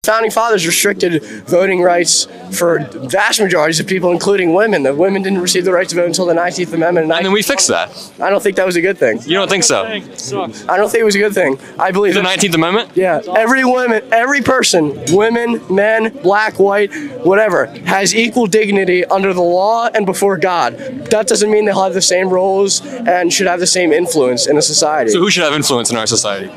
founding fathers restricted voting rights for vast majorities of people, including women. The women didn't receive the right to vote until the 19th Amendment. And then we fixed that. I don't think that was a good thing. You don't think so? I don't think it was a good thing. I believe The 19th Amendment? yeah, every person, women, men, black, white, whatever, has equal dignity under the law and before God. That doesn't mean they'll have the same roles and should have the same influence in a society. So who should have influence in our society?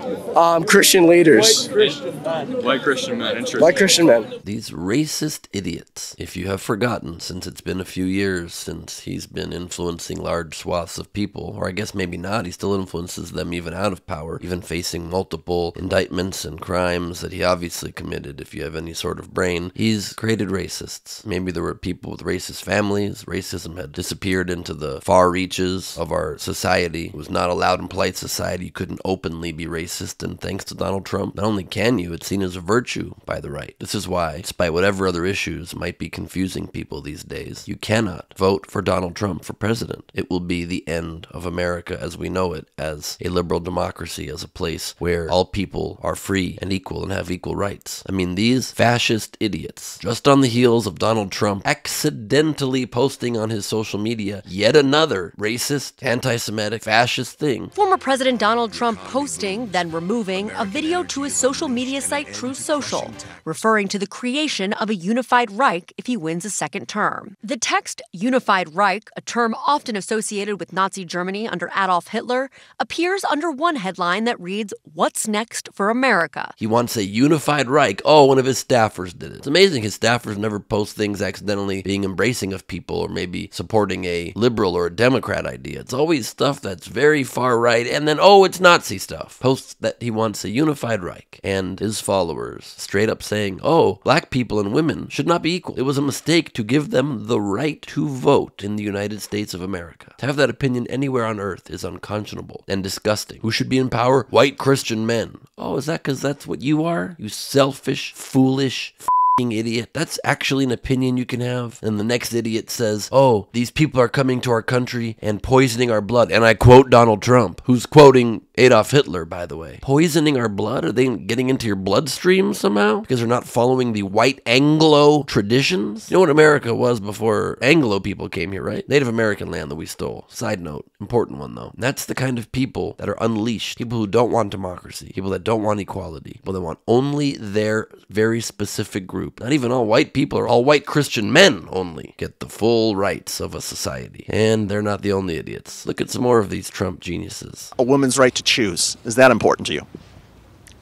Christian leaders. White Christian men. Interesting. White Christian men. These racist idiots. If you have forgotten, since it's been a few years since he's been influencing large swaths of people, or I guess maybe not, he still influences them even out of power, even facing multiple indictments and crimes that he obviously committed, if you have any sort of brain, he's created racists. Maybe there were people with racist families. Racism had disappeared into the far reaches of our society. It was not allowed in polite society. You couldn't openly be racist, and thanks to Donald Trump, not only can you, it's seen as a virtue by the right. This is why, despite whatever other issues might be confusing people these days, you cannot vote for Donald Trump for president. It will be the end of America as we know it, as a liberal democracy, as a place where all people are free and equal and have equal rights. I mean, these fascist idiots, just on the heels of Donald Trump accidentally posting on his social media yet another racist, anti-Semitic, fascist thing. Former President Donald Trump posting, then removing, a video to his social media site Truth Social, referring to the creation of a unified Reich if he wins a second term. The text Unified Reich, a term often associated with Nazi Germany under Adolf Hitler, appears under one headline that reads, "What's next for America?" He wants a unified Reich. Oh, one of his staffers did it. It's amazing his staffers never post things accidentally being embracing of people or maybe supporting a liberal or a Democrat idea. It's always stuff that's very far right, and then, oh, it's Nazi stuff. Posts that he wants a unified Reich, and his followers straight up saying, oh, black people and women should not be equal. It was a mistake to give them the right to vote in the United States of America. To have that opinion anywhere on earth is unconscionable and disgusting. Who should be in power? White Christian men. Oh, is that because that's what you are? You selfish, foolish, idiot. That's actually an opinion you can have. And the next idiot says, oh, these people are coming to our country and poisoning our blood. And I quote Donald Trump, who's quoting Adolf Hitler, by the way. Poisoning our blood? Are they getting into your bloodstream somehow? Because they're not following the white Anglo traditions? You know what America was before Anglo people came here, right? Native American land that we stole. Side note, important one though. That's the kind of people that are unleashed. People who don't want democracy. People that don't want equality. People that want only their very specific group. Not even all white people, or all white Christian men only get the full rights of a society. And they're not the only idiots. Look at some more of these Trump geniuses. A woman's right to choose. Is that important to you?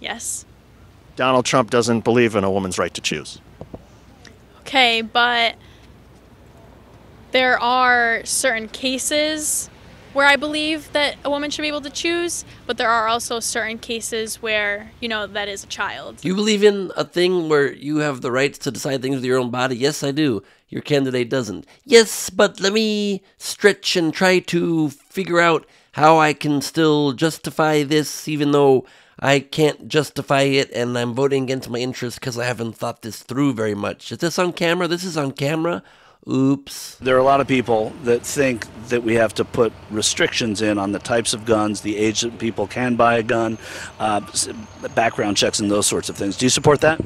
Yes. Donald Trump doesn't believe in a woman's right to choose. Okay, but there are certain cases where I believe that a woman should be able to choose, but there are also certain cases where, you know, that is a child. Do you believe in a thing where you have the rights to decide things with your own body? Yes, I do. Your candidate doesn't. Yes, but let me stretch and try to figure out how I can still justify this, even though I can't justify it and I'm voting against my interests because I haven't thought this through very much. Is this on camera? This is on camera? Oops. There are a lot of people that think that we have to put restrictions in on the types of guns, the age that people can buy a gun, background checks and those sorts of things. Do you support that?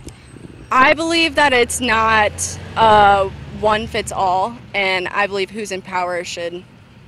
I believe that it's not one fits all, and I believe who's in power should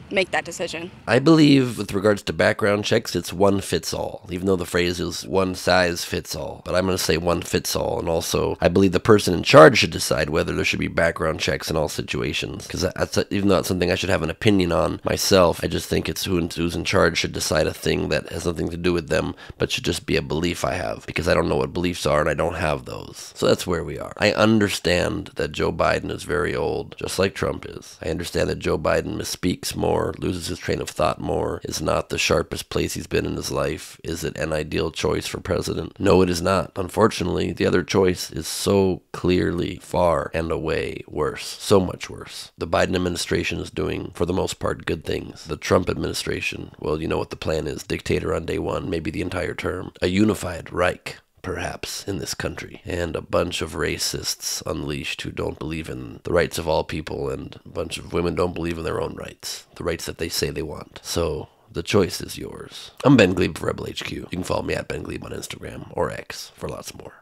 make that decision. I believe with regards to background checks, it's one fits all, even though the phrase is one size fits all. But I'm going to say one fits all. And also, I believe the person in charge should decide whether there should be background checks in all situations. Because even though it's something I should have an opinion on myself, I just think it's who's in charge should decide a thing that has nothing to do with them, but should just be a belief I have. Because I don't know what beliefs are and I don't have those. So that's where we are. I understand that Joe Biden is very old, just like Trump is. I understand that Joe Biden misspeaks more, loses his train of thought more, is not the sharpest place he's been in his life. Is it an ideal choice for president? No, it is not. Unfortunately, the other choice is so clearly far and away worse. So much worse. The Biden administration is doing, for the most part, good things. The Trump administration, well, you know what the plan is. Dictator on day one, maybe the entire term. A unified Reich, perhaps, in this country, and a bunch of racists unleashed who don't believe in the rights of all people, and a bunch of women don't believe in their own rights, the rights that they say they want. So the choice is yours. I'm Ben Gleib for Rebel HQ. You can follow me at Ben Gleib on Instagram or X for lots more.